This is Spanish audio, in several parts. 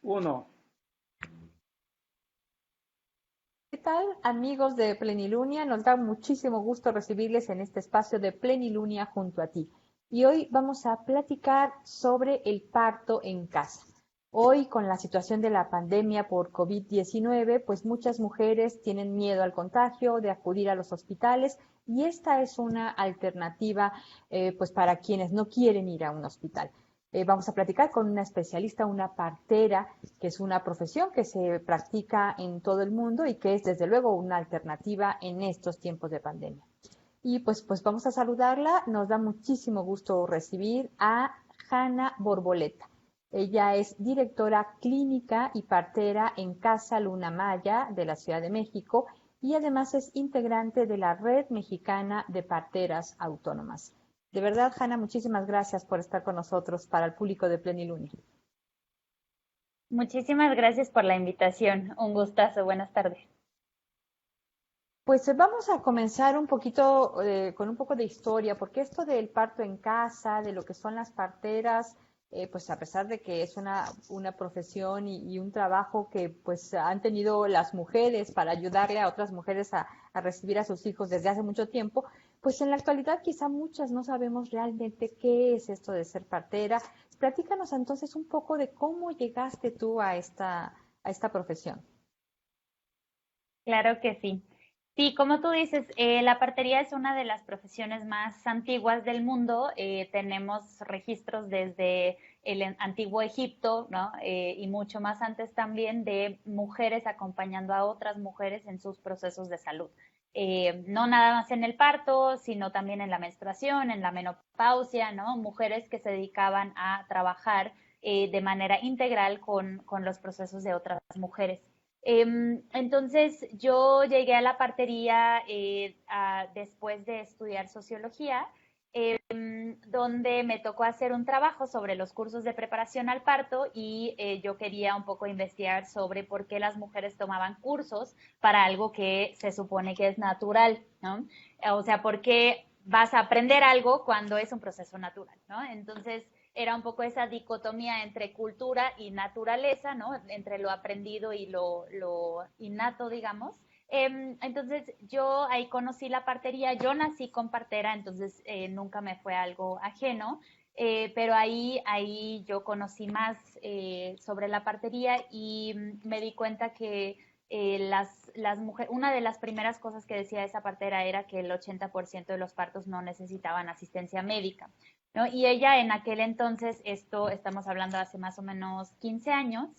Uno. ¿Qué tal, amigos de Plenilunia? Nos da muchísimo gusto recibirles en este espacio de Plenilunia junto a ti. Y hoy vamos a platicar sobre el parto en casa. Hoy, con la situación de la pandemia por COVID-19, pues muchas mujeres tienen miedo al contagio, de acudir a los hospitales, y esta es una alternativa, pues para quienes no quieren ir a un hospital. Vamos a platicar con una especialista, una partera, que es una profesión que se practica en todo el mundo y que es desde luego una alternativa en estos tiempos de pandemia. Y pues vamos a saludarla. Nos da muchísimo gusto recibir a Hanna Borboleta. Ella es directora clínica y partera en Casa Luna Maya de la Ciudad de México y además es integrante de la Red Mexicana de Parteras Autónomas. De verdad, Hanna, muchísimas gracias por estar con nosotros para el público de Plenilunia. Muchísimas gracias por la invitación. Un gustazo. Buenas tardes. Pues vamos a comenzar un poquito con un poco de historia, porque esto del parto en casa, de lo que son las parteras, pues a pesar de que es una profesión y un trabajo que pues han tenido las mujeres para ayudarle a otras mujeres a recibir a sus hijos desde hace mucho tiempo, pues en la actualidad quizá muchas no sabemos realmente qué es esto de ser partera. Platícanos entonces un poco de cómo llegaste tú a esta profesión. Claro que sí. Sí, como tú dices, la partería es una de las profesiones más antiguas del mundo. Tenemos registros desde el antiguo Egipto, ¿no? Y mucho más antes también de mujeres acompañando a otras mujeres en sus procesos de salud. No nada más en el parto, sino también en la menstruación, en la menopausia, ¿no? Mujeres que se dedicaban a trabajar de manera integral con los procesos de otras mujeres. Entonces yo llegué a la partería después de estudiar sociología, donde me tocó hacer un trabajo sobre los cursos de preparación al parto y yo quería un poco investigar sobre por qué las mujeres tomaban cursos para algo que se supone que es natural, ¿no? O sea, por qué vas a aprender algo cuando es un proceso natural, ¿no? Entonces era un poco esa dicotomía entre cultura y naturaleza, ¿no? Entre lo aprendido y lo innato, digamos. Entonces yo ahí conocí la partería, yo nací con partera, entonces nunca me fue algo ajeno, pero ahí yo conocí más sobre la partería y me di cuenta que las mujeres, una de las primeras cosas que decía esa partera era que el 80% de los partos no necesitaban asistencia médica, ¿no? Y ella en aquel entonces, esto estamos hablando hace más o menos 15 años,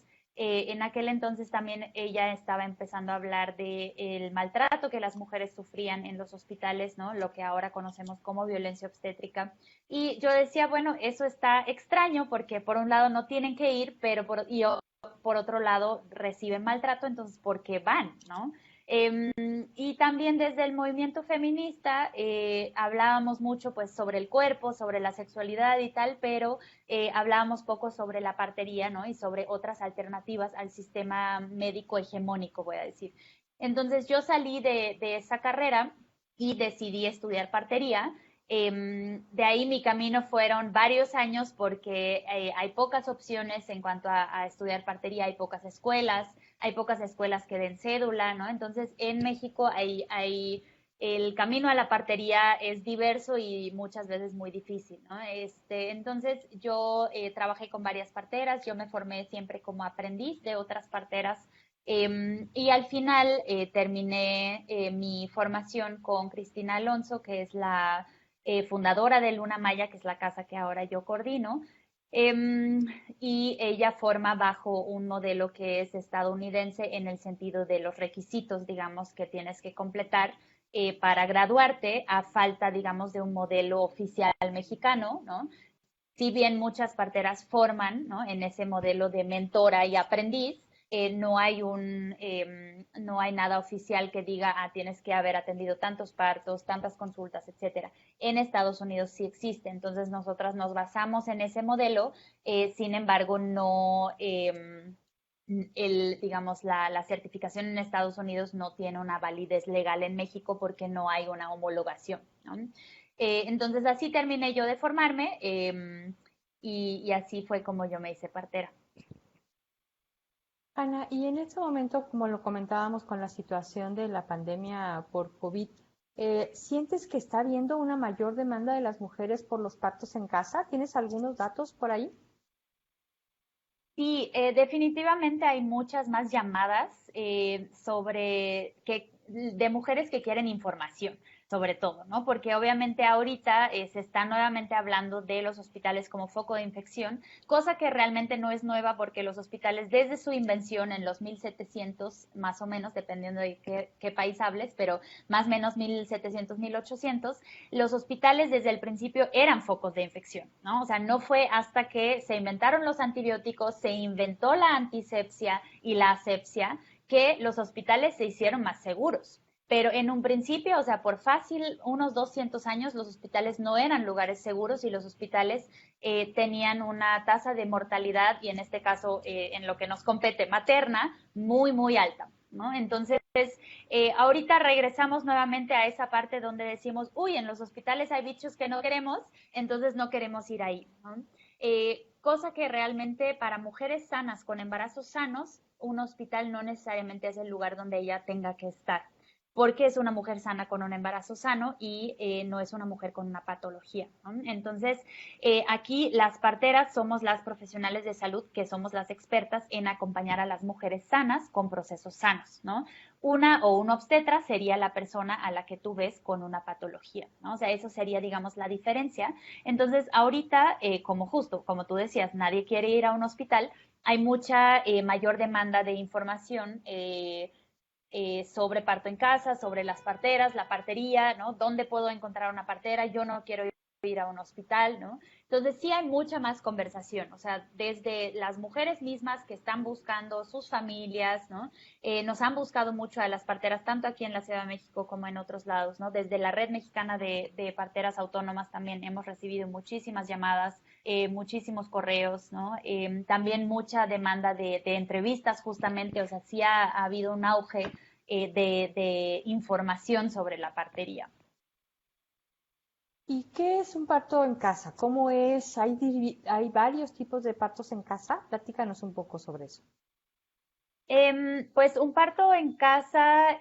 en aquel entonces también ella estaba empezando a hablar de el maltrato que las mujeres sufrían en los hospitales, ¿no? Lo que ahora conocemos como violencia obstétrica. Y yo decía, bueno, eso está extraño porque por un lado no tienen que ir, pero por otro lado reciben maltrato, entonces ¿por qué van, no? Y también desde el movimiento feminista hablábamos mucho pues sobre el cuerpo, sobre la sexualidad y tal, pero hablábamos poco sobre la partería, ¿no? Y sobre otras alternativas al sistema médico hegemónico, voy a decir. Entonces yo salí de esa carrera y decidí estudiar partería. De ahí mi camino fueron varios años porque hay pocas opciones en cuanto a estudiar partería, hay pocas escuelas que den cédula, ¿no? Entonces en México el camino a la partería es diverso y muchas veces muy difícil, ¿no? Entonces yo trabajé con varias parteras, yo me formé siempre como aprendiz de otras parteras y al final terminé mi formación con Cristina Alonso, que es la fundadora de Luna Maya, que es la casa que ahora yo coordino. Eh, y ella forma bajo un modelo que es estadounidense en el sentido de los requisitos, digamos, que tienes que completar para graduarte a falta, digamos, de un modelo oficial mexicano, ¿no? Si bien muchas parteras forman, ¿no? En ese modelo de mentora y aprendiz, no hay nada oficial que diga, tienes que haber atendido tantos partos, tantas consultas, etcétera. En Estados Unidos sí existe, entonces nosotras nos basamos en ese modelo, sin embargo, no, digamos, la certificación en Estados Unidos no tiene una validez legal en México porque no hay una homologación, ¿no? Entonces así terminé yo de formarme y así fue como yo me hice partera. Ana, y en este momento, como lo comentábamos con la situación de la pandemia por COVID, ¿sientes que está habiendo una mayor demanda de las mujeres por los partos en casa? ¿Tienes algunos datos por ahí? Sí, definitivamente hay muchas más llamadas de mujeres que quieren información, sobre todo, ¿no? Porque obviamente ahorita se está nuevamente hablando de los hospitales como foco de infección, cosa que realmente no es nueva porque los hospitales desde su invención en los 1700, más o menos, dependiendo de qué país hables, pero más o menos 1700, 1800, los hospitales desde el principio eran focos de infección, ¿no? O sea, no fue hasta que se inventaron los antibióticos, se inventó la antisepsia y la asepsia, que los hospitales se hicieron más seguros. Pero en un principio, o sea, por fácil unos 200 años, los hospitales no eran lugares seguros y los hospitales tenían una tasa de mortalidad, y en este caso, en lo que nos compete, materna, muy, muy alta, ¿no? Entonces, ahorita regresamos nuevamente a esa parte donde decimos, uy, en los hospitales hay bichos que no queremos, entonces no queremos ir ahí, ¿no? Cosa que realmente para mujeres sanas, con embarazos sanos, un hospital no necesariamente es el lugar donde ella tenga que estar, porque es una mujer sana con un embarazo sano y no es una mujer con una patología, ¿no? Entonces, aquí las parteras somos las profesionales de salud que somos las expertas en acompañar a las mujeres sanas con procesos sanos, ¿no? Una o un obstetra sería la persona a la que tú ves con una patología, ¿no? O sea, eso sería, digamos, la diferencia. Entonces, ahorita, como tú decías, nadie quiere ir a un hospital, hay mucha mayor demanda de información sobre parto en casa, sobre las parteras, la partería, ¿no? ¿Dónde puedo encontrar una partera? Yo no quiero ir a un hospital, ¿no? Entonces sí hay mucha más conversación, o sea, desde las mujeres mismas que están buscando sus familias, ¿no? Nos han buscado mucho a las parteras, tanto aquí en la Ciudad de México como en otros lados, ¿no? Desde la Red Mexicana de Parteras Autónomas también hemos recibido muchísimas llamadas, muchísimos correos, ¿no? También mucha demanda de entrevistas justamente, o sea, sí ha habido un auge de información sobre la partería. ¿Y qué es un parto en casa? ¿Cómo es? ¿Hay varios tipos de partos en casa? Platícanos un poco sobre eso. Pues un parto en casa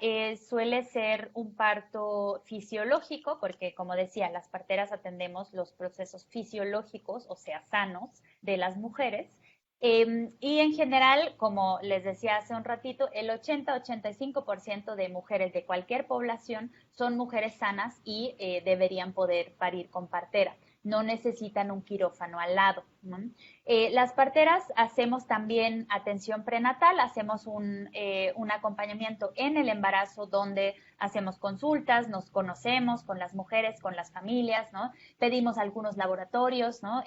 suele ser un parto fisiológico, porque como decía, las parteras atendemos los procesos fisiológicos, o sea, sanos, de las mujeres. Y en general, como les decía hace un ratito, el 80-85% de mujeres de cualquier población son mujeres sanas y deberían poder parir con partera. No necesitan un quirófano al lado, ¿no? Las parteras hacemos también atención prenatal, hacemos un acompañamiento en el embarazo donde hacemos consultas, nos conocemos con las mujeres, con las familias, ¿no? Pedimos algunos laboratorios, ¿no?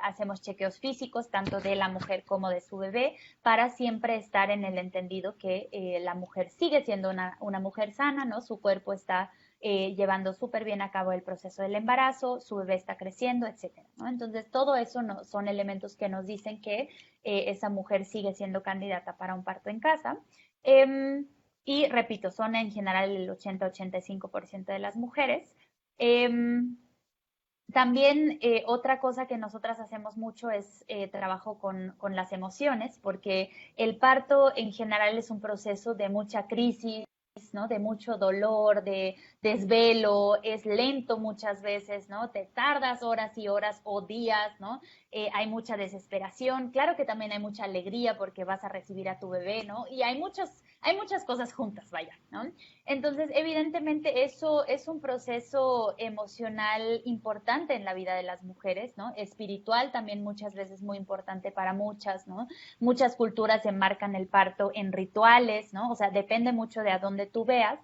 Hacemos chequeos físicos tanto de la mujer como de su bebé para siempre estar en el entendido que la mujer sigue siendo una mujer sana, ¿no? Su cuerpo está llevando súper bien a cabo el proceso del embarazo, su bebé está creciendo, etcétera, ¿no? Entonces, todo eso son elementos que nos dicen que esa mujer sigue siendo candidata para un parto en casa. Y repito, son en general el 80-85% de las mujeres. También otra cosa que nosotras hacemos mucho es trabajo con las emociones, porque el parto en general es un proceso de mucha crisis, ¿no? De mucho dolor, de desvelo, es lento muchas veces, ¿no? Te tardas horas y horas o días, ¿no? Hay mucha desesperación, claro que también hay mucha alegría porque vas a recibir a tu bebé, ¿no? Y hay muchas cosas juntas, vaya, ¿no? Entonces, evidentemente, eso es un proceso emocional importante en la vida de las mujeres, ¿no? Espiritual también muchas veces muy importante para muchas, ¿no? Muchas culturas enmarcan el parto en rituales, ¿no? O sea, depende mucho de a dónde tú veas,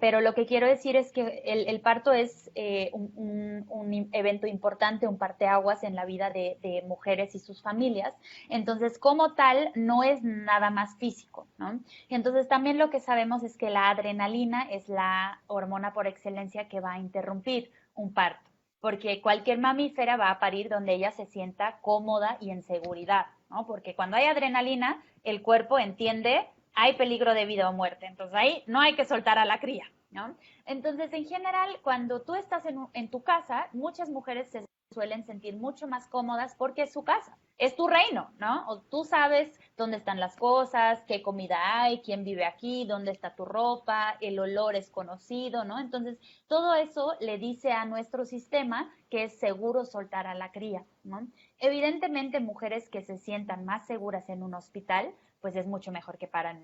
pero lo que quiero decir es que el parto es un evento importante, un parteaguas en la vida de mujeres y sus familias. Entonces, como tal, no es nada más físico, ¿no? Entonces, también lo que sabemos es que la adrenalina es la hormona por excelencia que va a interrumpir un parto, porque cualquier mamífera va a parir donde ella se sienta cómoda y en seguridad, ¿no? Porque cuando hay adrenalina, el cuerpo entiende hay peligro de vida o muerte, entonces ahí no hay que soltar a la cría, ¿no? Entonces, en general, cuando tú estás en tu casa, muchas mujeres se suelen sentir mucho más cómodas porque es su casa, es tu reino, ¿no? O tú sabes dónde están las cosas, qué comida hay, quién vive aquí, dónde está tu ropa, el olor es conocido, ¿no? Entonces, todo eso le dice a nuestro sistema que es seguro soltar a la cría, ¿no? Evidentemente, mujeres que se sientan más seguras en un hospital, pues es mucho mejor que paran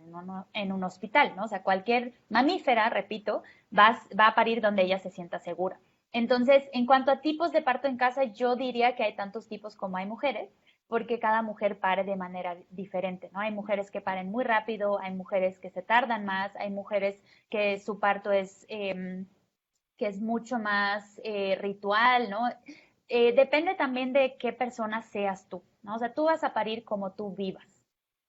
en un hospital, ¿no? O sea, cualquier mamífera, repito, va a parir donde ella se sienta segura. Entonces, en cuanto a tipos de parto en casa, yo diría que hay tantos tipos como hay mujeres, porque cada mujer pare de manera diferente, ¿no? Hay mujeres que paren muy rápido, hay mujeres que se tardan más, hay mujeres que su parto que es mucho más ritual, ¿no? Depende también de qué persona seas tú, ¿no? O sea, tú vas a parir como tú vivas.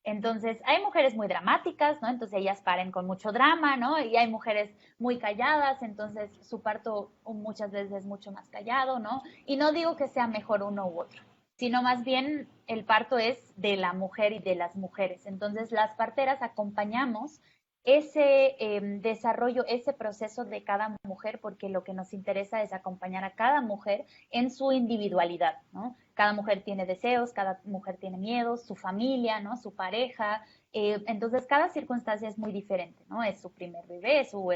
Entonces, hay mujeres muy dramáticas, ¿no? Entonces ellas paren con mucho drama, ¿no? Y hay mujeres muy calladas, entonces su parto muchas veces es mucho más callado, ¿no? Y no digo que sea mejor uno u otro, sino más bien el parto es de la mujer y de las mujeres. Entonces, las parteras acompañamos ese desarrollo, ese proceso de cada mujer, porque lo que nos interesa es acompañar a cada mujer en su individualidad, ¿no? Cada mujer tiene deseos, cada mujer tiene miedos, su familia, ¿no? Su pareja, entonces cada circunstancia es muy diferente, ¿no? Es su primer bebé, su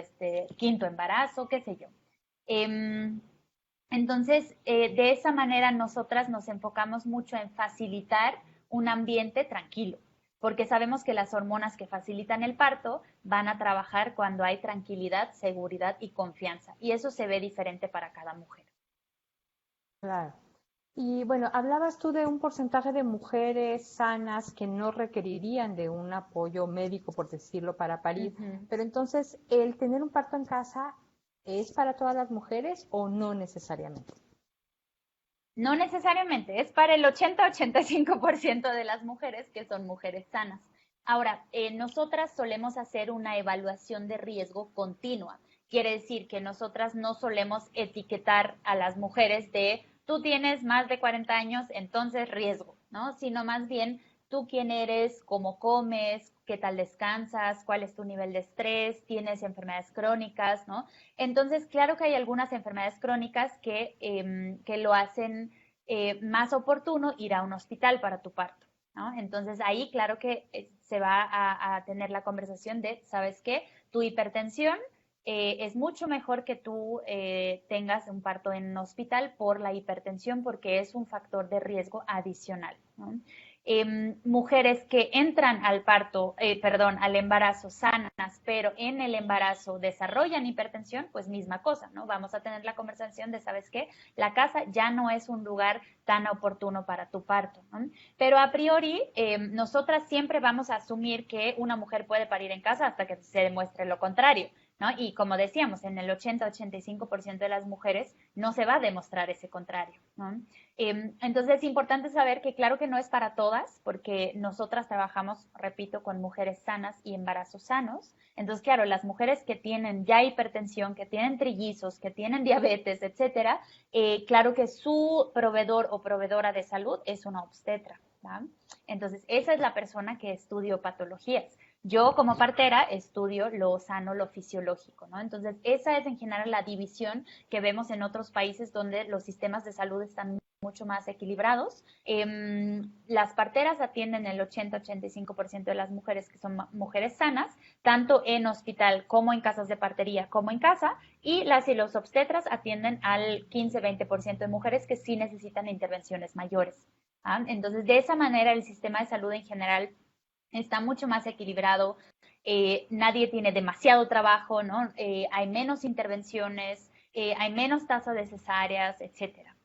quinto embarazo, qué sé yo. Entonces, de esa manera nosotras nos enfocamos mucho en facilitar un ambiente tranquilo, porque sabemos que las hormonas que facilitan el parto van a trabajar cuando hay tranquilidad, seguridad y confianza, y eso se ve diferente para cada mujer. Claro. Y bueno, hablabas tú de un porcentaje de mujeres sanas que no requerirían de un apoyo médico, por decirlo, para parir. Ujú. Pero entonces, ¿el tener un parto en casa es para todas las mujeres o no necesariamente? No necesariamente, es para el 80-85% de las mujeres que son mujeres sanas. Ahora, nosotras solemos hacer una evaluación de riesgo continua. Quiere decir que nosotras no solemos etiquetar a las mujeres de tú tienes más de 40 años, entonces riesgo, ¿no? Sino más bien tú quién eres, cómo comes, qué tal descansas, cuál es tu nivel de estrés, tienes enfermedades crónicas, ¿no? Entonces, claro que hay algunas enfermedades crónicas que lo hacen más oportuno ir a un hospital para tu parto, ¿no? Entonces, ahí claro que se va a tener la conversación de, ¿sabes qué? Tu hipertensión es mucho mejor que tú tengas un parto en un hospital por la hipertensión porque es un factor de riesgo adicional, ¿no? Mujeres que entran al parto, perdón, al embarazo sanas, pero en el embarazo desarrollan hipertensión, pues misma cosa, ¿no? Vamos a tener la conversación de, ¿sabes qué? La casa ya no es un lugar tan oportuno para tu parto, ¿no? Pero a priori, nosotras siempre vamos a asumir que una mujer puede parir en casa hasta que se demuestre lo contrario, ¿no? Y como decíamos, en el 80-85% de las mujeres no se va a demostrar ese contrario, ¿no? Entonces es importante saber que claro que no es para todas, porque nosotras trabajamos, repito, con mujeres sanas y embarazos sanos. Entonces, claro, las mujeres que tienen ya hipertensión, que tienen trillizos, que tienen diabetes, etcétera, claro que su proveedor o proveedora de salud es una obstetra, ¿va? Entonces, esa es la persona que estudió patologías. Yo como partera estudio lo sano, lo fisiológico, ¿no? Entonces, esa es en general la división que vemos en otros países donde los sistemas de salud están mucho más equilibrados. Las parteras atienden el 80-85% de las mujeres que son mujeres sanas, tanto en hospital como en casas de partería como en casa, y las y los obstetras atienden al 15-20% de mujeres que sí necesitan intervenciones mayores. ¿Ah? Entonces, de esa manera, el sistema de salud en general está mucho más equilibrado, nadie tiene demasiado trabajo, ¿no? Hay menos intervenciones, hay menos tasa de cesáreas, etcétera.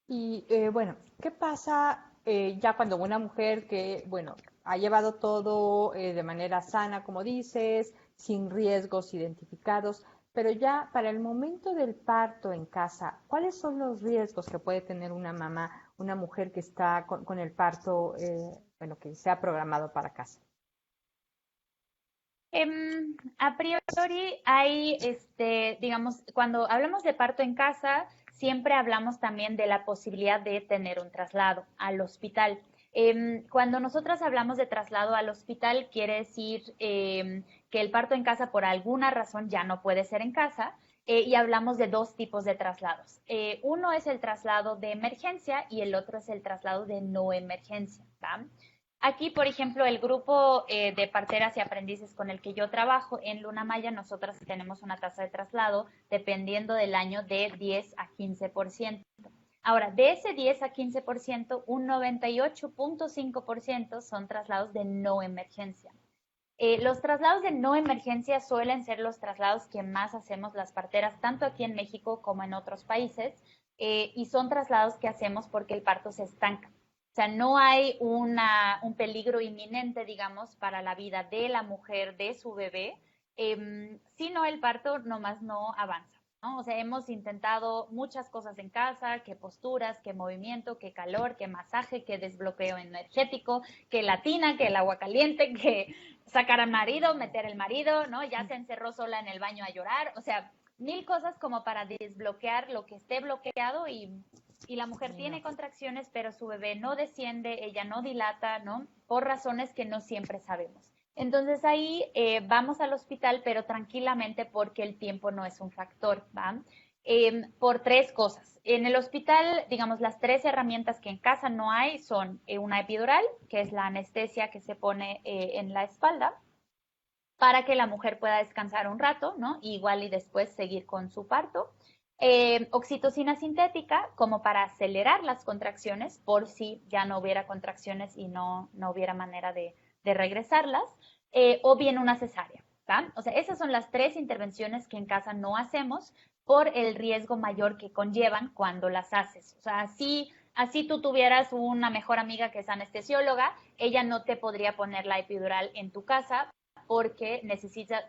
Y bueno, ¿qué pasa ya cuando una mujer que, bueno, ha llevado todo de manera sana, como dices, sin riesgos identificados, pero ya para el momento del parto en casa, ¿cuáles son los riesgos que puede tener una mamá, una mujer que está con el parto, bueno, que se ha programado para casa? A priori hay, digamos, cuando hablamos de parto en casa, siempre hablamos también de la posibilidad de tener un traslado al hospital. Cuando nosotras hablamos de traslado al hospital, quiere decir que el parto en casa por alguna razón ya no puede ser en casa y hablamos de dos tipos de traslados. Uno es el traslado de emergencia y el otro es el traslado de no emergencia. ¿Va? Aquí, por ejemplo, el grupo de parteras y aprendices con el que yo trabajo en Luna Maya, nosotras tenemos una tasa de traslado dependiendo del año de 10 a 15%. Ahora, de ese 10 a 15%, un 98.5% son traslados de no emergencia. Los traslados de no emergencia suelen ser los traslados que más hacemos las parteras, tanto aquí en México como en otros países, y son traslados que hacemos porque el parto se estanca. O sea, no hay un peligro inminente, digamos, para la vida de la mujer, de su bebé, sino el parto nomás no avanza, ¿no? O sea, hemos intentado muchas cosas en casa, que posturas, que movimiento, que calor, que masaje, que desbloqueo energético, que la tina, que el agua caliente, que sacar al marido, meter el marido, ¿no? Ya se encerró sola en el baño a llorar, o sea, mil cosas como para desbloquear lo que esté bloqueado y la mujer tiene contracciones, pero su bebé no desciende, ella no dilata, ¿no? Por razones que no siempre sabemos. Entonces ahí vamos al hospital, pero tranquilamente porque el tiempo no es un factor, ¿va? Por tres cosas. En el hospital, digamos, las tres herramientas que en casa no hay son una epidural, que es la anestesia que se pone en la espalda, para que la mujer pueda descansar un rato, ¿no? Igual y después seguir con su parto. Oxitocina sintética, como para acelerar las contracciones, por si ya no hubiera contracciones y no hubiera manera de regresarlas, o bien una cesárea. ¿Va? O sea, esas son las tres intervenciones que en casa no hacemos por el riesgo mayor que conllevan cuando las haces. O sea, así tú tuvieras una mejor amiga que es anestesióloga, ella no te podría poner la epidural en tu casa porque necesitas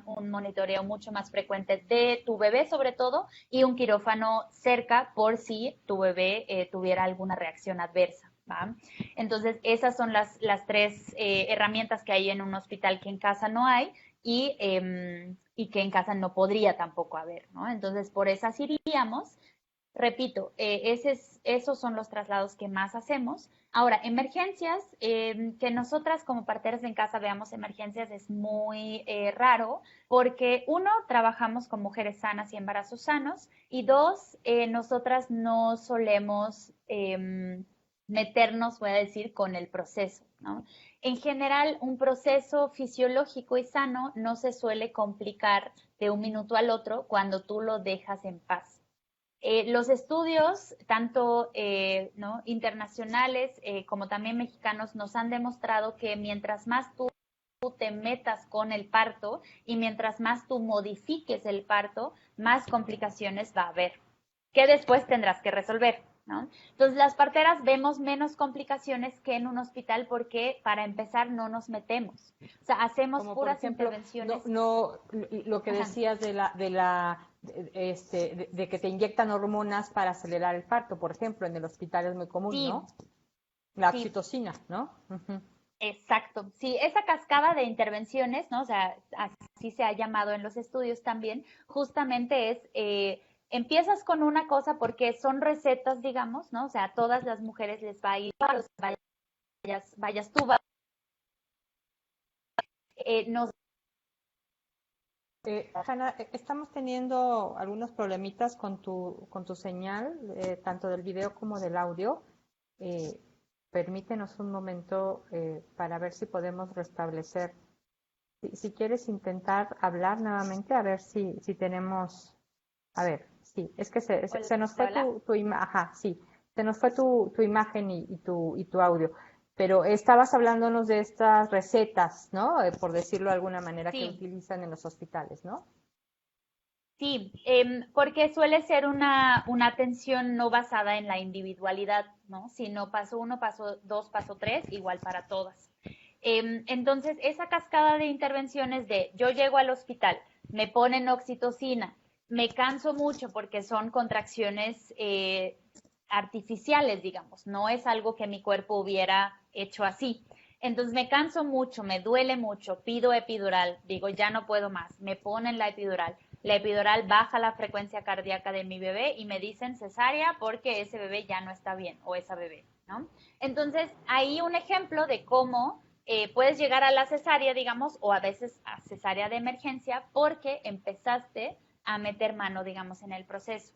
un monitoreo mucho más frecuente de tu bebé sobre todo y un quirófano cerca por si tu bebé tuviera alguna reacción adversa. ¿Va? Entonces, esas son las tres herramientas que hay en un hospital que en casa no hay y que en casa no podría tampoco haber, ¿no? Entonces, por esas iríamos. Repito, esos son los traslados que más hacemos. Ahora, emergencias, que nosotras como parteras en casa veamos emergencias es muy raro porque uno, trabajamos con mujeres sanas y embarazos sanos y dos, nosotras no solemos meternos, voy a decir, con el proceso, ¿no? En general, un proceso fisiológico y sano no se suele complicar de un minuto al otro cuando tú lo dejas en paz. Los estudios, tanto ¿no? internacionales como también mexicanos, nos han demostrado que mientras más tú te metas con el parto y mientras más tú modifiques el parto, más complicaciones va a haber, que después tendrás que resolver, ¿no? Entonces, las parteras vemos menos complicaciones que en un hospital porque, para empezar, no nos metemos. O sea, hacemos Como por puras ejemplo, intervenciones. lo que Ajá. decías de que te inyectan hormonas para acelerar el parto, por ejemplo, en el hospital es muy común, Sí, ¿no? La sí. oxitocina, ¿no? Ujú. Exacto, sí, esa cascada de intervenciones, ¿no? O sea, así se ha llamado en los estudios también, justamente es, empiezas con una cosa porque son recetas, digamos, ¿no? O sea, a todas las mujeres les va a ir, vayas tú, nos... Hanna, estamos teniendo algunos problemitas con tu señal, tanto del video como del audio. Eh, Permítenos un momento para ver si podemos restablecer. Si quieres intentar hablar nuevamente, a ver si tenemos. A ver, sí, es que se nos fue Hola. tu imagen, ajá, sí, se nos fue tu imagen y tu audio. Pero estabas hablándonos de estas recetas, ¿no? Por decirlo de alguna manera, que Sí, utilizan en los hospitales, ¿no? sí, porque suele ser una atención no basada en la individualidad, ¿no? Sino paso uno, paso dos, paso tres, igual para todas. Entonces, esa cascada de intervenciones de yo llego al hospital, me ponen oxitocina, me canso mucho porque son contracciones artificiales, digamos, no es algo que mi cuerpo hubiera hecho así. Entonces me canso mucho, me duele mucho, pido epidural, digo ya no puedo más, me ponen la epidural baja la frecuencia cardíaca de mi bebé y me dicen cesárea porque ese bebé ya no está bien o esa bebé, ¿no? Entonces, ahí un ejemplo de cómo puedes llegar a la cesárea, digamos, o a veces a cesárea de emergencia porque empezaste a meter mano, digamos, en el proceso.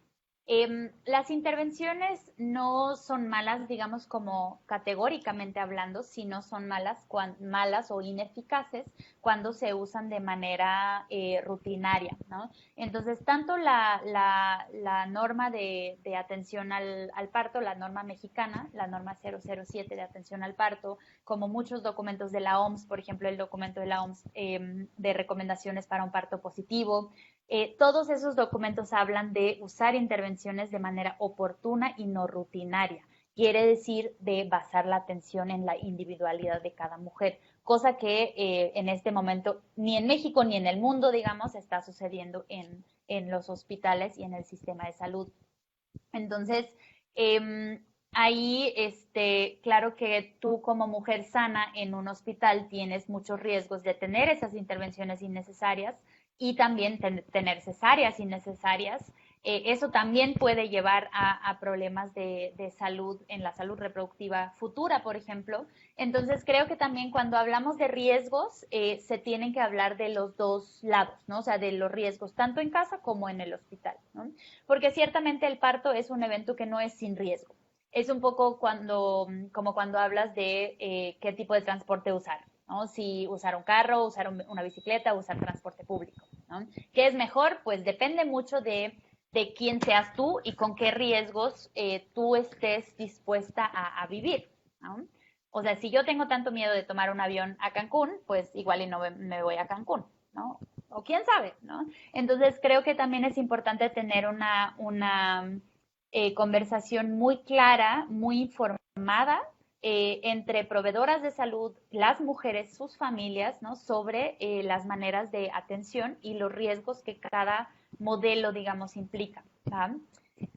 Las intervenciones no son malas, digamos, como categóricamente hablando, sino son malas o ineficaces cuando se usan de manera rutinaria, ¿no? Entonces, tanto la norma de atención al parto, la norma mexicana, la norma 007 de atención al parto, como muchos documentos de la OMS, por ejemplo, el documento de la OMS de recomendaciones para un parto positivo, todos esos documentos hablan de usar intervenciones de manera oportuna y no rutinaria. Quiere decir de basar la atención en la individualidad de cada mujer, cosa que en este momento ni en México ni en el mundo, digamos, está sucediendo en los hospitales y en el sistema de salud. Entonces, ahí, claro que tú como mujer sana en un hospital tienes muchos riesgos de tener esas intervenciones innecesarias y también tener cesáreas innecesarias. Eso también puede llevar a problemas de salud, en la salud reproductiva futura, por ejemplo. Entonces, creo que también cuando hablamos de riesgos, se tienen que hablar de los dos lados, ¿no? O sea, de los riesgos tanto en casa como en el hospital, ¿no? Porque ciertamente el parto es un evento que no es sin riesgo. Es un poco como cuando hablas de qué tipo de transporte usar, ¿no? Si usar un carro, usar una bicicleta, usar transporte público, ¿no? ¿Qué es mejor? Pues depende mucho de quién seas tú y con qué riesgos tú estés dispuesta a vivir, ¿no? O sea, si yo tengo tanto miedo de tomar un avión a Cancún, pues igual y no me voy a Cancún, ¿no? O quién sabe, ¿no? Entonces creo que también es importante tener una conversación muy clara, muy informada entre proveedoras de salud, las mujeres, sus familias, ¿no? Sobre las maneras de atención y los riesgos que cada modelo, digamos, implica. ¿Va?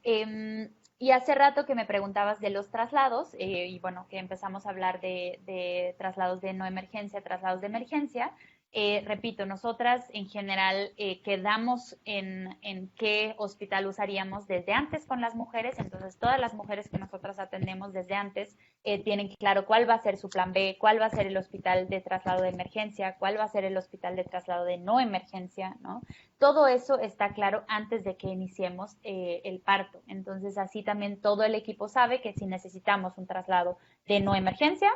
Y hace rato que me preguntabas de los traslados, y bueno, que empezamos a hablar de traslados de no emergencia, traslados de emergencia. Repito, nosotras en general quedamos en qué hospital usaríamos desde antes con las mujeres, entonces todas las mujeres que nosotras atendemos desde antes tienen claro cuál va a ser su plan B, cuál va a ser el hospital de traslado de emergencia, cuál va a ser el hospital de traslado de no emergencia, ¿no? Todo eso está claro antes de que iniciemos el parto, entonces así también todo el equipo sabe que si necesitamos un traslado de no emergencia,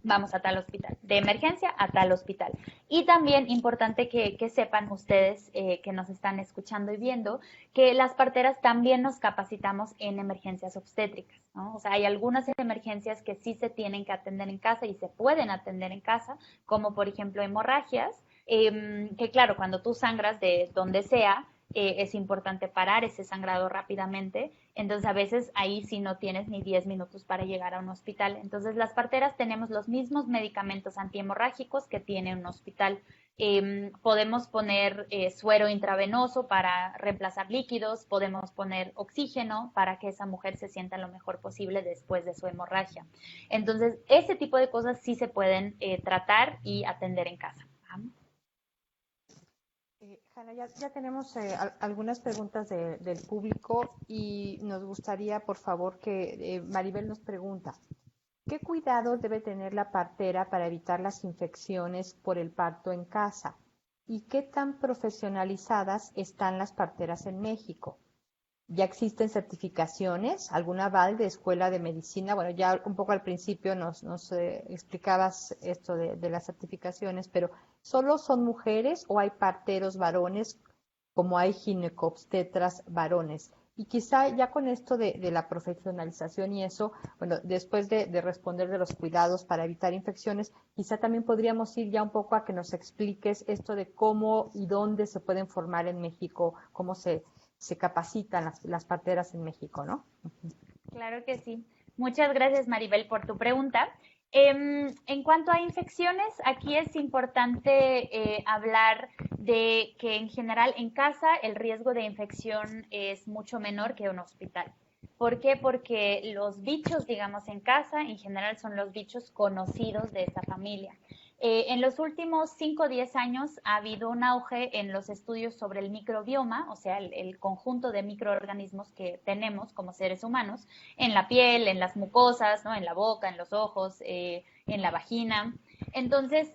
vamos a tal hospital, de emergencia a tal hospital. Y también importante que sepan ustedes que nos están escuchando y viendo, que las parteras también nos capacitamos en emergencias obstétricas, ¿no? O sea, hay algunas emergencias que sí se tienen que atender en casa y se pueden atender en casa, como por ejemplo hemorragias, que claro, cuando tú sangras de donde sea, es importante parar ese sangrado rápidamente. Entonces, a veces ahí sí no tienes ni 10 minutos para llegar a un hospital. Entonces, las parteras tenemos los mismos medicamentos antihemorrágicos que tiene un hospital. Podemos poner suero intravenoso para reemplazar líquidos, podemos poner oxígeno para que esa mujer se sienta lo mejor posible después de su hemorragia. Entonces, ese tipo de cosas sí se pueden tratar y atender en casa. Hanna, ya tenemos algunas preguntas del público y nos gustaría, por favor, que Maribel nos pregunta, ¿qué cuidados debe tener la partera para evitar las infecciones por el parto en casa? ¿Y qué tan profesionalizadas están las parteras en México? ¿Ya existen certificaciones? ¿Algún aval de escuela de medicina? Bueno, ya un poco al principio nos explicabas esto de las certificaciones, pero ¿solo son mujeres o hay parteros varones como hay ginecobstetras varones? Y quizá ya con esto de la profesionalización y eso, bueno, después de responder de los cuidados para evitar infecciones, quizá también podríamos ir ya un poco a que nos expliques esto de cómo y dónde se pueden formar en México, cómo se capacitan las parteras en México, ¿no? Claro que sí. Muchas gracias, Maribel, por tu pregunta. En cuanto a infecciones, aquí es importante hablar de que en general en casa el riesgo de infección es mucho menor que en un hospital. ¿Por qué? Porque los bichos, digamos, en casa en general son los bichos conocidos de esa familia. En los últimos 5 o 10 años ha habido un auge en los estudios sobre el microbioma, o sea, el conjunto de microorganismos que tenemos como seres humanos en la piel, en las mucosas, ¿no? En la boca, en los ojos, en la vagina. Entonces,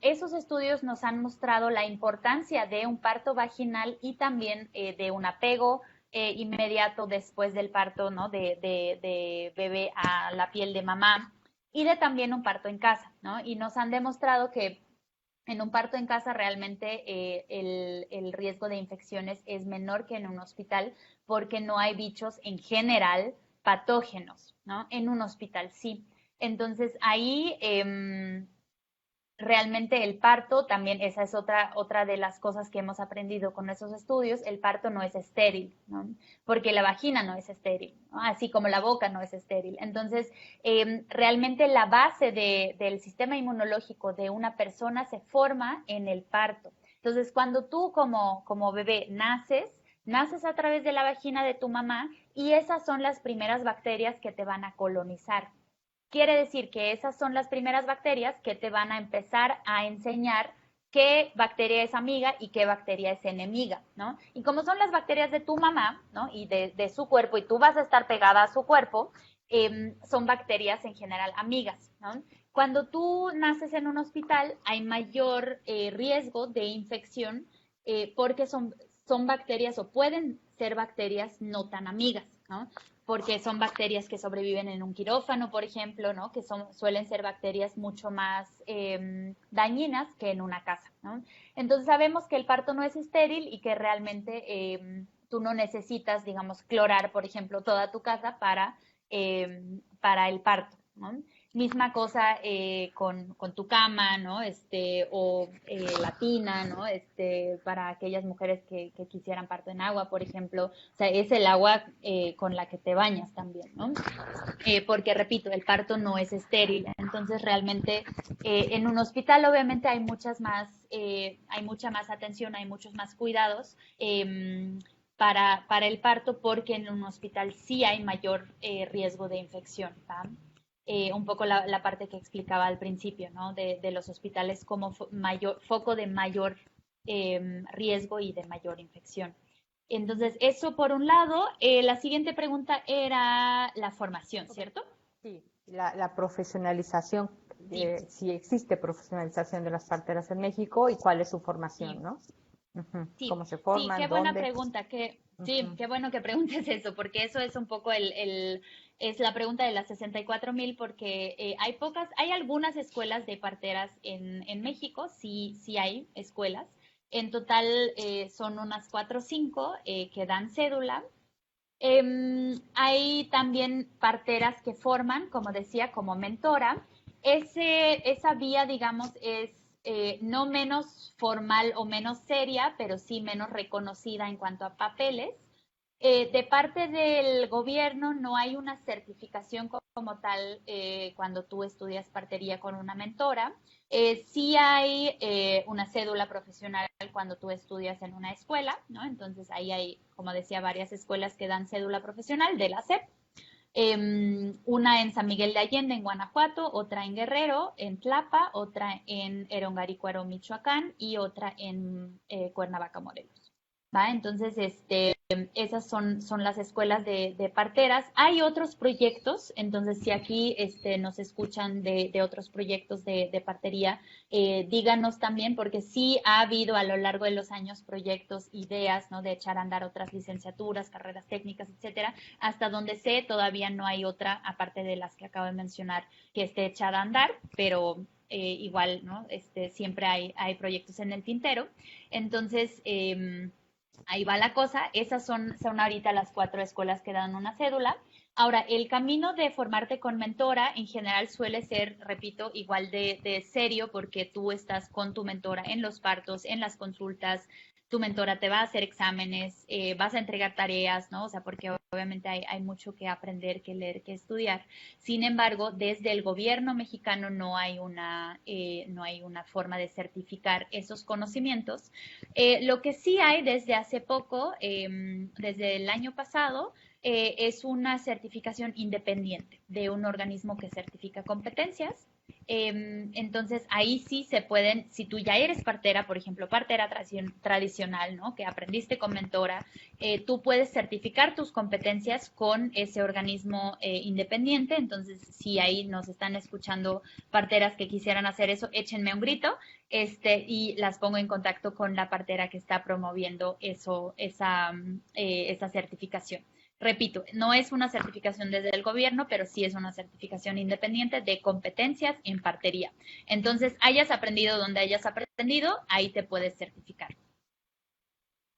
esos estudios nos han mostrado la importancia de un parto vaginal y también de un apego inmediato después del parto, ¿no? De bebé a la piel de mamá y de también un parto en casa, ¿no? Y nos han demostrado que en un parto en casa realmente el riesgo de infecciones es menor que en un hospital porque no hay bichos en general patógenos, ¿no? En un hospital sí. Entonces ahí realmente el parto también, esa es otra de las cosas que hemos aprendido con esos estudios, el parto no es estéril, ¿no? Porque la vagina no es estéril, ¿no? Así como la boca no es estéril. Entonces, realmente la base del sistema inmunológico de una persona se forma en el parto. Entonces, cuando tú como bebé naces a través de la vagina de tu mamá y esas son las primeras bacterias que te van a colonizar. Quiere decir que esas son las primeras bacterias que te van a empezar a enseñar qué bacteria es amiga y qué bacteria es enemiga, ¿no? Y como son las bacterias de tu mamá, ¿no? Y de su cuerpo, y tú vas a estar pegada a su cuerpo, son bacterias en general amigas, ¿no? Cuando tú naces en un hospital, hay mayor riesgo de infección porque son bacterias o pueden ser bacterias no tan amigas, ¿no? Porque son bacterias que sobreviven en un quirófano, por ejemplo, ¿no? Que suelen ser bacterias mucho más dañinas que en una casa, ¿no? Entonces sabemos que el parto no es estéril y que realmente tú no necesitas, digamos, clorar, por ejemplo, toda tu casa para el parto, ¿no? Misma cosa con tu cama, ¿no? O la tina, ¿no? Para aquellas mujeres que quisieran parto en agua, por ejemplo. O sea, es el agua con la que te bañas también, ¿no? Porque, repito, el parto no es estéril. Entonces, realmente, en un hospital, obviamente, hay mucha más atención, hay muchos más cuidados. Para el parto, porque en un hospital sí hay mayor riesgo de infección, ¿tá? Un poco la parte que explicaba al principio, ¿no? De los hospitales como foco de mayor riesgo y de mayor infección. Entonces, eso por un lado. La siguiente pregunta era la formación, ¿cierto? Sí, la profesionalización, Sí, si existe profesionalización de las parteras en México y cuál es su formación, sí. ¿no? Ujú. Sí, ¿Cómo se sí, qué forman? buena ¿Dónde? pregunta. Sí, Ujú. qué bueno que preguntes eso, porque eso es un poco es la pregunta de las 64,000, porque hay algunas escuelas de parteras en México, sí, sí hay escuelas. En total son unas 4 o 5 que dan cédula. Hay también parteras que forman, como decía, como mentora. Esa vía, digamos, es no menos formal o menos seria, pero sí menos reconocida en cuanto a papeles. De parte del gobierno no hay una certificación como tal cuando tú estudias partería con una mentora. Sí hay una cédula profesional cuando tú estudias en una escuela, ¿no? Entonces ahí hay, como decía, varias escuelas que dan cédula profesional de la SEP. Una en San Miguel de Allende, en Guanajuato, otra en Guerrero, en Tlapa, otra en Erongarícuaro, Michoacán, y otra en Cuernavaca, Morelos. ¿Va? Entonces, esas son las escuelas de parteras. Hay otros proyectos, entonces si aquí nos escuchan de otros proyectos de partería, díganos también, porque sí ha habido a lo largo de los años proyectos, ideas, ¿no? De echar a andar otras licenciaturas, carreras técnicas, etcétera. Hasta donde sé, todavía no hay otra, aparte de las que acabo de mencionar, que esté echada a andar, pero igual, ¿no? Siempre hay proyectos en el tintero. Entonces, ahí va la cosa. Esas son ahorita las 4 escuelas que dan una cédula. Ahora, el camino de formarte con mentora en general suele ser, repito, igual de serio, porque tú estás con tu mentora en los partos, en las consultas. Tu mentora te va a hacer exámenes, vas a entregar tareas, ¿no? O sea, porque obviamente hay mucho que aprender, que leer, que estudiar. Sin embargo, desde el gobierno mexicano no hay una forma de certificar esos conocimientos. Lo que sí hay desde hace poco, desde el año pasado, es una certificación independiente de un organismo que certifica competencias. Entonces, ahí sí se pueden, si tú ya eres partera, por ejemplo, partera tradicional, ¿no? Que aprendiste con mentora, tú puedes certificar tus competencias con ese organismo independiente. Entonces, si ahí nos están escuchando parteras que quisieran hacer eso, échenme un grito, y las pongo en contacto con la partera que está promoviendo esa certificación. Repito, no es una certificación desde el gobierno, pero sí es una certificación independiente de competencias en partería. Entonces, hayas aprendido donde hayas aprendido, ahí te puedes certificar.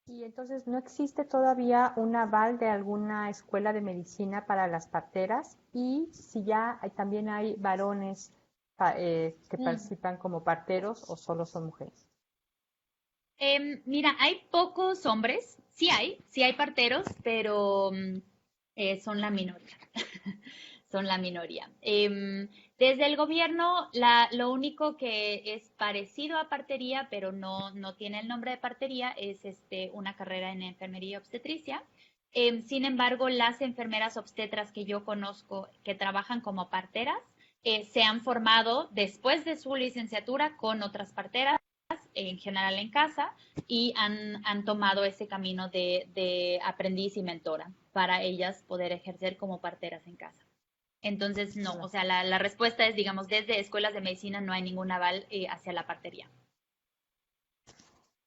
Y entonces, ¿no existe todavía un aval de alguna escuela de medicina para las parteras? Y si ya también hay varones que Mm. participan como parteros o solo son mujeres. Mira, hay pocos hombres, sí hay parteros, pero son la minoría. Son la minoría. Desde el gobierno, lo único que es parecido a partería, pero no tiene el nombre de partería, es una carrera en enfermería y obstetricia. Sin embargo, las enfermeras obstetras que yo conozco que trabajan como parteras, se han formado después de su licenciatura con otras parteras, en general en casa, y han tomado ese camino de aprendiz y mentora para ellas poder ejercer como parteras en casa. Entonces, no, o No. sea, la respuesta es, digamos, desde escuelas de medicina no hay ningún aval hacia la partería.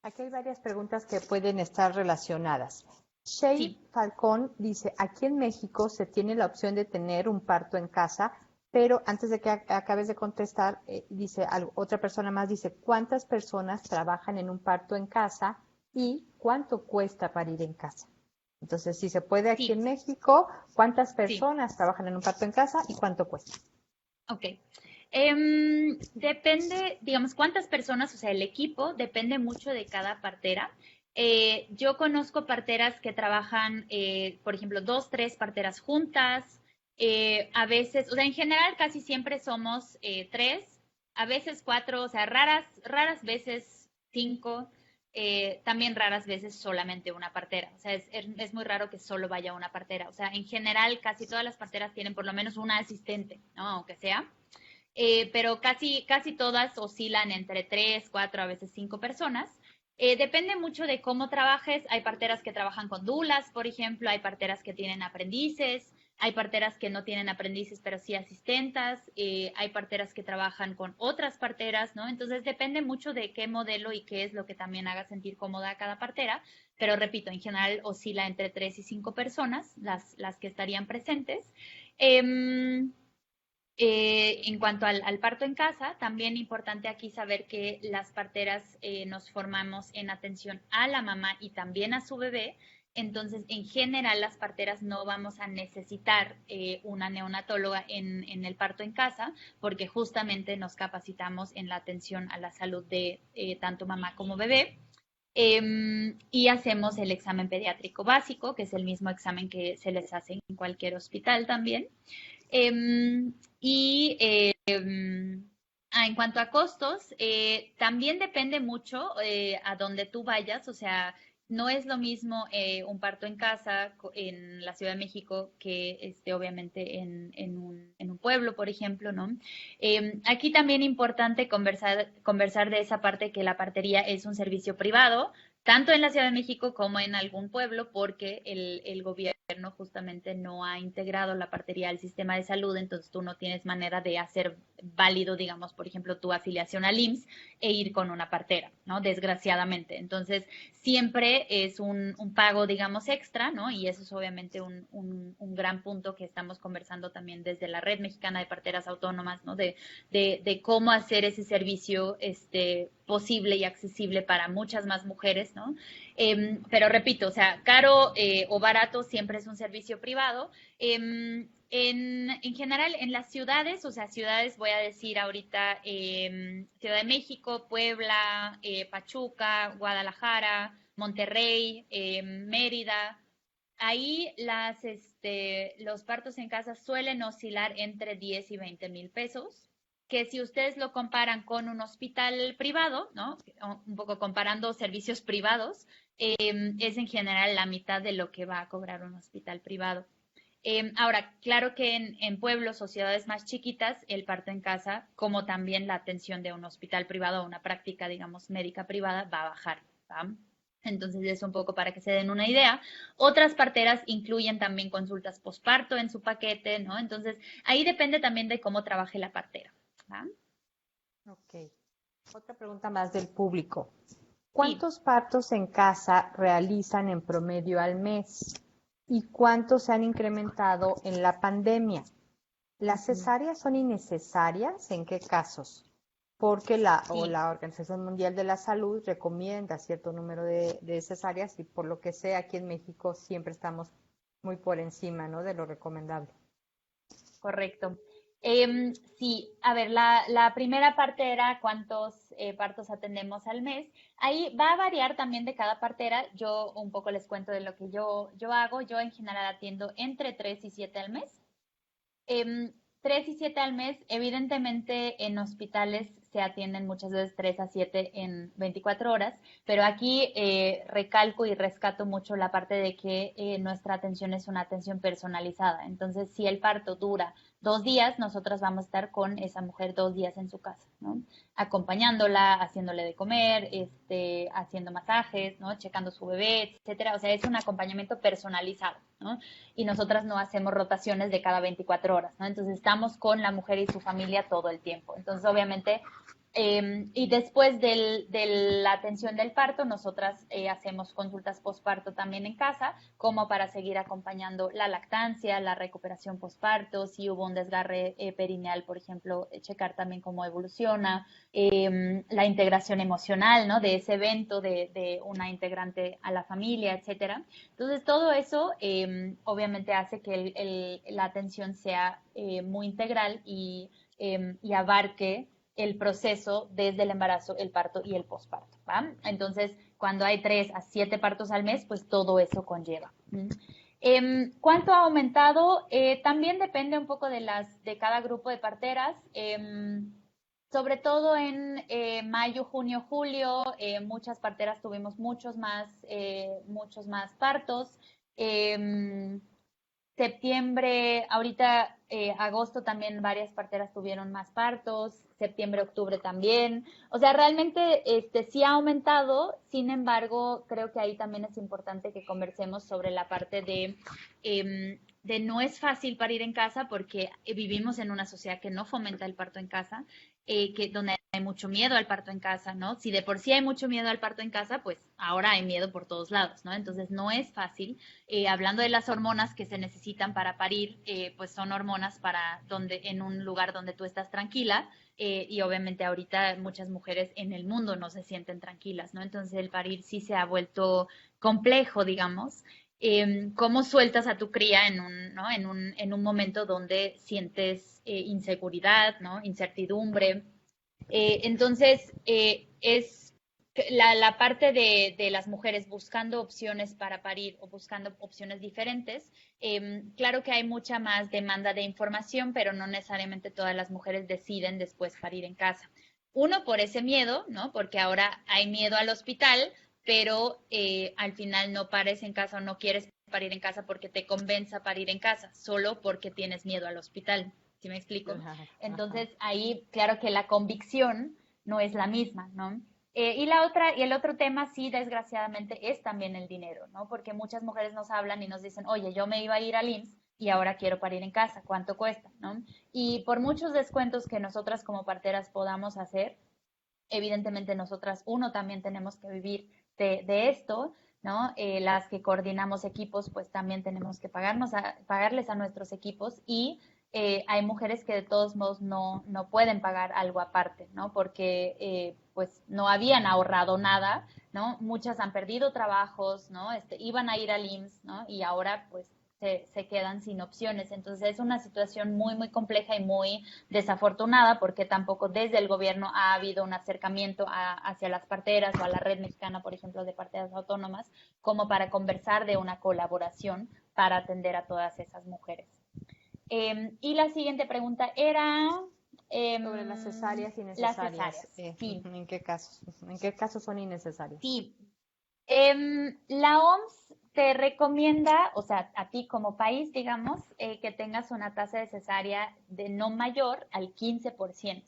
Aquí hay varias preguntas que pueden estar relacionadas. Shay Sí, Falcón dice, aquí en México se tiene la opción de tener un parto en casa, pero antes de que acabes de contestar, dice otra persona más, dice, ¿cuántas personas trabajan en un parto en casa y cuánto cuesta para ir en casa? Entonces, si se puede aquí sí, en México, ¿cuántas sí, personas trabajan en un parto en casa y cuánto cuesta? ok. Depende, digamos, cuántas personas, o sea, el equipo depende mucho de cada partera. Yo conozco parteras que trabajan, por ejemplo, dos, tres parteras juntas. A veces, o sea, en general casi siempre somos tres, a veces cuatro, o sea, raras veces cinco, también raras veces solamente una partera. O sea, es muy raro que solo vaya una partera. O sea, en general casi todas las parteras tienen por lo menos una asistente, ¿no? Aunque sea. Pero casi todas oscilan entre tres, cuatro, a veces cinco personas. Depende mucho de cómo trabajes. Hay parteras que trabajan con dulas, por ejemplo, hay parteras que tienen aprendices, hay parteras que no tienen aprendices, pero sí asistentas, hay parteras que trabajan con otras parteras, ¿no? Entonces depende mucho de qué modelo y qué es lo que también haga sentir cómoda a cada partera, pero repito, en general oscila entre tres y cinco personas las que estarían presentes. En cuanto al parto en casa, también importante aquí saber que las parteras nos formamos en atención a la mamá y también a su bebé. Entonces, en general, las parteras no vamos a necesitar una neonatóloga en el parto en casa, porque justamente nos capacitamos en la atención a la salud de tanto mamá como bebé. Y hacemos el examen pediátrico básico, que es el mismo examen que se les hace en cualquier hospital también. Y en cuanto a costos, también depende mucho a donde tú vayas, o sea, no es lo mismo un parto en casa en la Ciudad de México que obviamente en un pueblo, por ejemplo, ¿no? Aquí también importante conversar de esa parte que la partería es un servicio privado, tanto en la Ciudad de México como en algún pueblo, porque el gobierno justamente no ha integrado la partería al sistema de salud, entonces tú no tienes manera de hacer válido, digamos, por ejemplo, tu afiliación al IMSS e ir con una partera, ¿no? Desgraciadamente. Entonces, siempre es un pago, digamos, extra, ¿no? Y eso es obviamente un gran punto que estamos conversando también desde la Red Mexicana de Parteras Autónomas, ¿no? De cómo hacer ese servicio posible y accesible para muchas más mujeres, ¿no? Pero repito, o sea, caro o barato siempre es un servicio privado. En general, en las ciudades, o sea, ciudades, voy a decir ahorita, Ciudad de México, Puebla, Pachuca, Guadalajara, Monterrey, Mérida, ahí los partos en casa suelen oscilar entre 10 y 20 mil pesos, que si ustedes lo comparan con un hospital privado, ¿no? Un poco comparando servicios privados, es en general la mitad de lo que va a cobrar un hospital privado. Ahora, claro que en pueblos o ciudades más chiquitas, el parto en casa, como también la atención de un hospital privado o una práctica, digamos, médica privada, va a bajar, ¿va? Entonces, es un poco para que se den una idea. Otras parteras incluyen también consultas posparto en su paquete, ¿no? Entonces, ahí depende también de cómo trabaje la partera, ¿va? Ok. Otra pregunta más del público. Sí. ¿Cuántos partos en casa realizan en promedio al mes? ¿Y cuántos se han incrementado en la pandemia? ¿Las Ujú. cesáreas son innecesarias? ¿En qué casos? Porque Sí. la Organización Mundial de la Salud recomienda cierto número de cesáreas y por lo que sé, aquí en México siempre estamos muy por encima, ¿no?, de lo recomendable. Correcto. Sí, a ver, la primera parte era cuántos partos atendemos al mes. Ahí va a variar también de cada partera. Yo un poco les cuento de lo que yo hago. Yo en general atiendo entre 3 y 7 al mes. 3 y 7 al mes, evidentemente en hospitales se atienden muchas veces 3 a 7 en 24 horas, pero aquí recalco y rescato mucho la parte de que nuestra atención es una atención personalizada. Entonces, si el parto dura 2 días, nosotras vamos a estar con esa mujer 2 días en su casa, ¿no? Acompañándola, haciéndole de comer, haciendo masajes, ¿no? Checando su bebé, etcétera. O sea, es un acompañamiento personalizado, ¿no? Y nosotras no hacemos rotaciones de cada 24 horas, ¿no? Entonces estamos con la mujer y su familia todo el tiempo. Entonces, obviamente, y después de la atención del parto, nosotras hacemos consultas postparto también en casa, como para seguir acompañando la lactancia, la recuperación postparto, si hubo un desgarre perineal, por ejemplo, checar también cómo evoluciona, la integración emocional, ¿no? De ese evento, de una integrante a la familia, etcétera. Entonces, todo eso obviamente hace que la atención sea muy integral y abarque el proceso desde el embarazo, el parto y el posparto, ¿va? Entonces, cuando hay 3 a 7 partos al mes, pues todo eso conlleva. ¿Cuánto ha aumentado? También depende un poco de cada grupo de parteras. Sobre todo en mayo, junio, julio, muchas parteras tuvimos muchos más partos. Eh, Septiembre, ahorita agosto también varias parteras tuvieron más partos, septiembre, octubre también. O sea, realmente sí ha aumentado, sin embargo, creo que ahí también es importante que conversemos sobre la parte de no es fácil parir en casa porque vivimos en una sociedad que no fomenta el parto en casa, donde hay mucho miedo al parto en casa, ¿no? Si de por sí hay mucho miedo al parto en casa, pues ahora hay miedo por todos lados, ¿no? Entonces no es fácil. Hablando de las hormonas que se necesitan para parir, pues son hormonas en un lugar donde tú estás tranquila, y obviamente ahorita muchas mujeres en el mundo no se sienten tranquilas, ¿no? Entonces el parir sí se ha vuelto complejo, digamos. ¿Cómo sueltas a tu cría ¿no? en un momento donde sientes inseguridad, ¿no? Incertidumbre? Entonces, es la parte de las mujeres buscando opciones para parir o buscando opciones diferentes. Claro que hay mucha más demanda de información, pero no necesariamente todas las mujeres deciden después parir en casa. Uno, por ese miedo, ¿no? Porque ahora hay miedo al hospital, pero al final no pares en casa o no quieres parir en casa porque te convenza parir en casa, solo porque tienes miedo al hospital. ¿Sí me explico? Claro, ajá. Entonces, ahí, claro que la convicción no es la misma, ¿no? Y el otro tema, sí, desgraciadamente, es también el dinero, ¿no? Porque muchas mujeres nos hablan y nos dicen, oye, yo me iba a ir al IMSS y ahora quiero parir en casa, ¿cuánto cuesta, no? Y por muchos descuentos que nosotras como parteras podamos hacer, evidentemente nosotras, uno, también tenemos que vivir de esto, ¿no? Las que coordinamos equipos, pues también tenemos que pagarles a nuestros equipos y hay mujeres que de todos modos no pueden pagar algo aparte, ¿no? Porque pues no habían ahorrado nada, ¿no? Muchas han perdido trabajos, ¿no? Iban a ir al IMSS, ¿no? Y ahora pues se quedan sin opciones. Entonces es una situación muy, muy compleja y muy desafortunada porque tampoco desde el gobierno ha habido un acercamiento hacia las parteras o a la red mexicana, por ejemplo, de parteras autónomas, como para conversar de una colaboración para atender a todas esas mujeres. Y la siguiente pregunta era Sobre las cesáreas las innecesarias, cesáreas. Sí, ¿en qué casos? ¿En qué casos son innecesarias? sí. La OMS te recomienda, o sea, a ti como país, digamos, que tengas una tasa de cesárea de no mayor al 15%.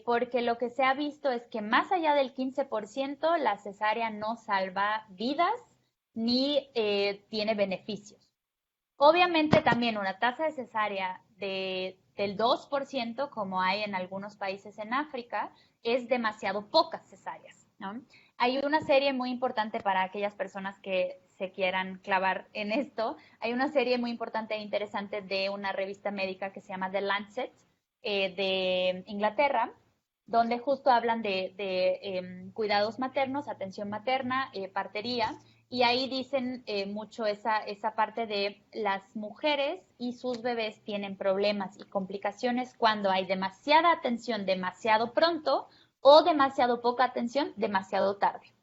Porque lo que se ha visto es que más allá del 15%, la cesárea no salva vidas ni tiene beneficios. Obviamente también una tasa de cesárea del 2%, como hay en algunos países en África, es demasiado pocas cesáreas, ¿no? Hay una serie muy importante para aquellas personas que se quieran clavar en esto. Hay una serie muy importante e interesante de una revista médica que se llama The Lancet, de Inglaterra, donde justo hablan de cuidados maternos, atención materna, partería, y ahí dicen mucho esa parte de las mujeres y sus bebés tienen problemas y complicaciones cuando hay demasiada atención demasiado pronto o demasiado poca atención demasiado tarde.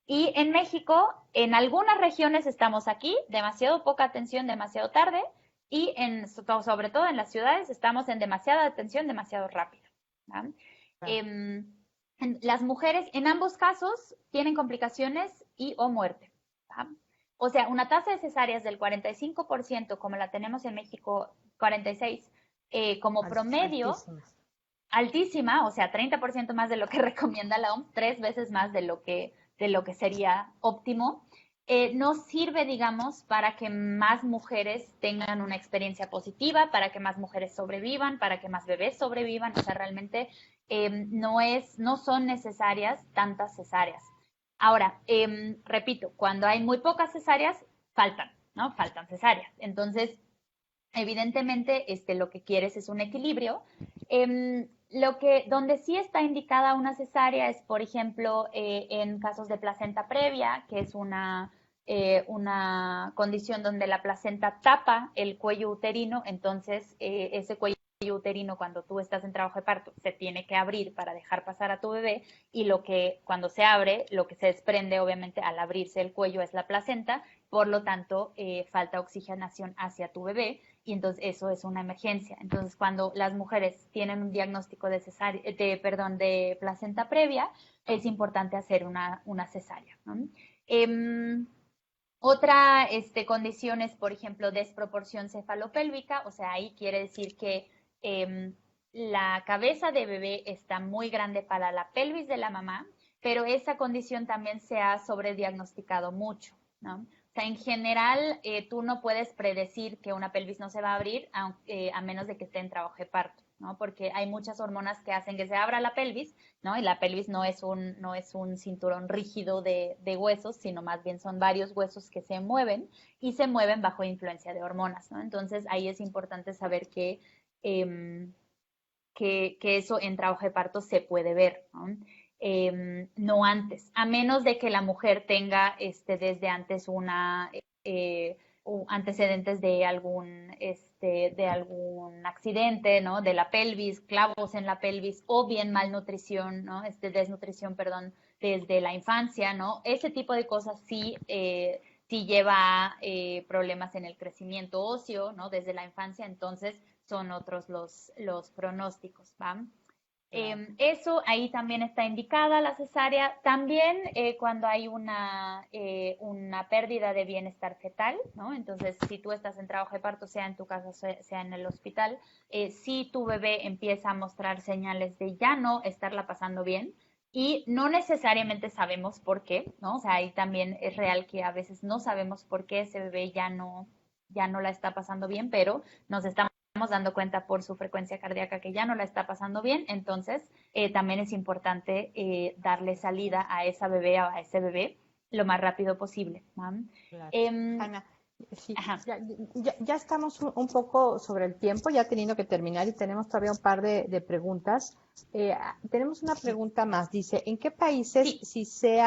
Y en México, en algunas regiones estamos aquí, demasiado poca atención demasiado tarde, y sobre todo en las ciudades estamos en demasiada atención demasiado rápido. ¿No? Las mujeres en ambos casos tienen complicaciones y o muerte. ¿Va? O sea, una tasa de cesáreas del 45%, como la tenemos en México, 46%, como promedio, altísima, o sea, 30% más de lo que recomienda la OMS, 3 veces más de lo que sería óptimo, nos sirve, digamos, para que más mujeres tengan una experiencia positiva, para que más mujeres sobrevivan, para que más bebés sobrevivan. O sea, realmente no son necesarias tantas cesáreas. Ahora, repito, cuando hay muy pocas cesáreas, faltan, ¿no? Faltan cesáreas. Entonces, evidentemente, lo que quieres es un equilibrio. Donde sí está indicada una cesárea es, por ejemplo, en casos de placenta previa, que es una condición donde la placenta tapa el cuello uterino, entonces ese cuello uterino cuando tú estás en trabajo de parto se tiene que abrir para dejar pasar a tu bebé y cuando se abre, lo que se desprende obviamente al abrirse el cuello es la placenta, por lo tanto falta oxigenación hacia tu bebé y entonces eso es una emergencia. Entonces cuando las mujeres tienen un diagnóstico de placenta previa, es importante hacer una cesárea, ¿no? Otra condición es, por ejemplo, desproporción cefalopélvica, o sea, ahí quiere decir que la cabeza de bebé está muy grande para la pelvis de la mamá, pero esa condición también se ha sobrediagnosticado mucho, ¿no? O sea, en general, tú no puedes predecir que una pelvis no se va a abrir a menos de que esté en trabajo de parto, ¿no? Porque hay muchas hormonas que hacen que se abra la pelvis, ¿no? Y la pelvis no es un cinturón rígido de huesos, sino más bien son varios huesos que se mueven y se mueven bajo influencia de hormonas, ¿no? Entonces, ahí es importante saber que eso en trabajo de parto se puede ver, ¿no? No antes, a menos de que la mujer tenga desde antes antecedentes de algún accidente, ¿no? De la pelvis, clavos en la pelvis o bien malnutrición, ¿no? Desnutrición, perdón, desde la infancia, ¿no? Ese tipo de cosas sí lleva a problemas en el crecimiento óseo, ¿no? Desde la infancia, entonces son otros los pronósticos, ¿va? Claro. Eso ahí también está indicada la cesárea. También cuando hay una pérdida de bienestar fetal, ¿no? Entonces, si tú estás en trabajo de parto, sea en tu casa, sea en el hospital, si tu bebé empieza a mostrar señales de ya no estarla pasando bien, y no necesariamente sabemos por qué, ¿no? O sea, ahí también es real que a veces no sabemos por qué ese bebé ya no la está pasando bien, pero nos estamos dando cuenta por su frecuencia cardíaca que ya no la está pasando bien, entonces también es importante darle salida a esa bebé o a ese bebé lo más rápido posible. Claro. Ana, sí, ya estamos un poco sobre el tiempo, ya teniendo que terminar y tenemos todavía un par de preguntas. Tenemos una pregunta más, dice, ¿en qué países sí se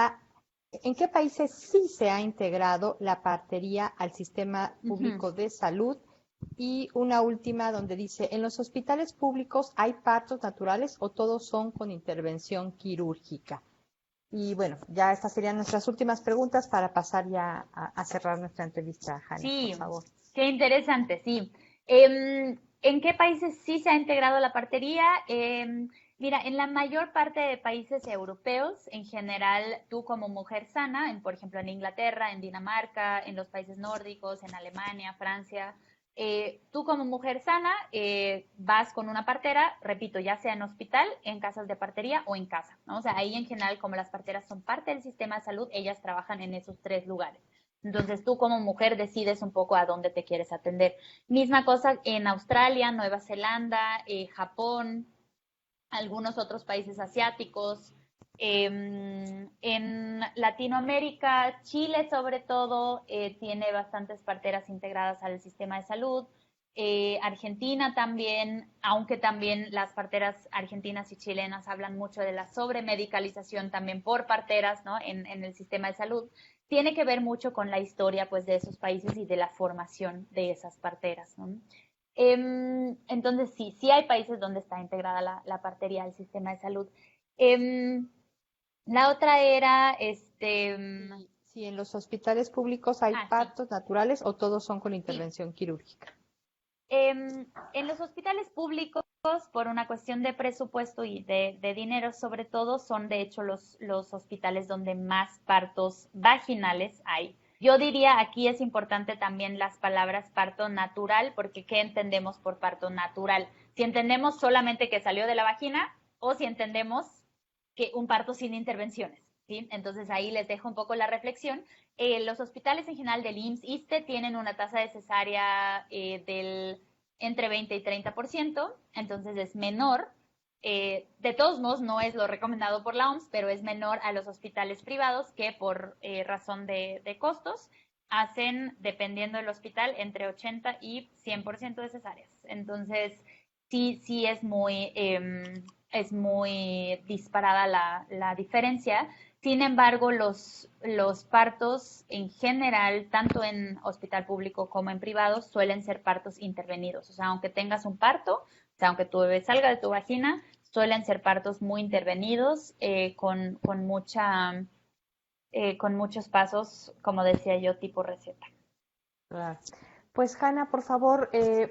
ha integrado la partería al sistema público de salud? Y una última donde dice, ¿en los hospitales públicos hay partos naturales o todos son con intervención quirúrgica? Y bueno, ya estas serían nuestras últimas preguntas para pasar ya a cerrar nuestra entrevista, Jani, por favor. Qué interesante, sí. ¿En qué países sí se ha integrado la partería? Mira, en la mayor parte de países europeos, en general, tú como mujer sana, por ejemplo, en Inglaterra, en Dinamarca, en los países nórdicos, en Alemania, Francia, tú como mujer sana vas con una partera, repito, ya sea en hospital, en casas de partería o en casa, ¿no? O sea, ahí en general, como las parteras son parte del sistema de salud, ellas trabajan en esos tres lugares. Entonces tú como mujer decides un poco a dónde te quieres atender. Misma cosa en Australia, Nueva Zelanda, Japón, algunos otros países asiáticos. En Latinoamérica, Chile sobre todo, tiene bastantes parteras integradas al sistema de salud. Argentina también, aunque también las parteras argentinas y chilenas hablan mucho de la sobremedicalización también por parteras, ¿no? en el sistema de salud, tiene que ver mucho con la historia pues, de esos países y de la formación de esas parteras, ¿no? Entonces, sí, sí hay países donde está integrada la partería al sistema de salud. Em, la otra era, Si en los hospitales públicos hay sí. partos naturales o todos son con intervención quirúrgica. En los hospitales públicos, por una cuestión de presupuesto y de dinero sobre todo, son de hecho los hospitales donde más partos vaginales hay. Yo diría aquí es importante también las palabras parto natural, porque ¿qué entendemos por parto natural? Si entendemos solamente que salió de la vagina o si entendemos que un parto sin intervenciones, ¿sí? Entonces ahí les dejo un poco la reflexión. Los hospitales en general del IMSS-ISSSTE tienen una tasa de cesárea del entre 20 y 30%, entonces es menor. De todos modos, no es lo recomendado por la OMS, pero es menor a los hospitales privados que por razón de costos hacen, dependiendo del hospital, entre 80 y 100% de cesáreas. Entonces, sí, sí es muy disparada la diferencia. Sin embargo, los partos en general, tanto en hospital público como en privado, suelen ser partos intervenidos. O sea, aunque tengas un parto, o sea, aunque tu bebé salga de tu vagina, suelen ser partos muy intervenidos, con muchos pasos, como decía yo, tipo receta. Claro. Pues Hanna, por favor,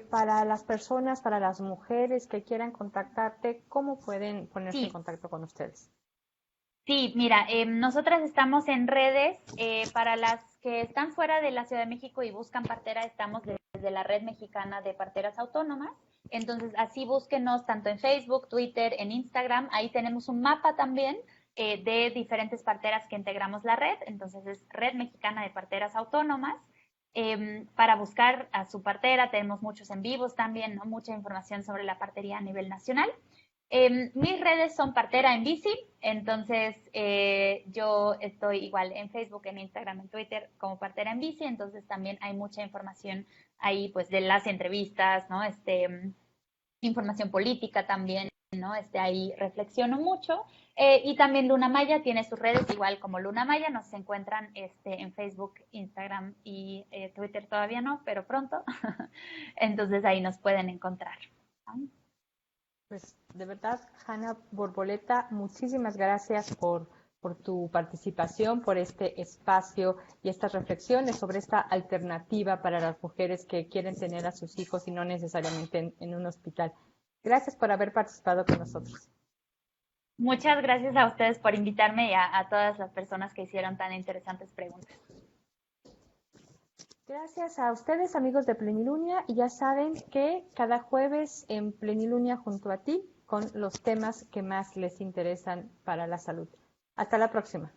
para las personas, para las mujeres que quieran contactarte, ¿cómo pueden ponerse en Sí, contacto con ustedes? sí, mira, nosotras estamos en redes. Para las que están fuera de la Ciudad de México y buscan partera, estamos desde la Red Mexicana de Parteras Autónomas. Entonces, así búsquenos tanto en Facebook, Twitter, en Instagram. Ahí tenemos un mapa también de diferentes parteras que integramos la red. Entonces, es Red Mexicana de Parteras Autónomas. Para buscar a su partera, tenemos muchos en vivos también, ¿no? Mucha información sobre la partería a nivel nacional. Mis redes son Partera en Bici, entonces yo estoy igual en Facebook, en Instagram, en Twitter como Partera en Bici, entonces también hay mucha información ahí pues de las entrevistas, ¿no? Información política también, ¿no? Ahí reflexiono mucho. Y también Luna Maya tiene sus redes igual como Luna Maya, nos encuentran en Facebook, Instagram y Twitter todavía no, pero pronto. Entonces ahí nos pueden encontrar. Pues de verdad, Hanna Borboleta, muchísimas gracias por tu participación, por este espacio y estas reflexiones sobre esta alternativa para las mujeres que quieren tener a sus hijos y no necesariamente en un hospital. Gracias por haber participado con nosotros. Muchas gracias a ustedes por invitarme y a todas las personas que hicieron tan interesantes preguntas. Gracias a ustedes, amigos de Plenilunia, y ya saben que cada jueves en Plenilunia junto a ti con los temas que más les interesan para la salud. Hasta la próxima.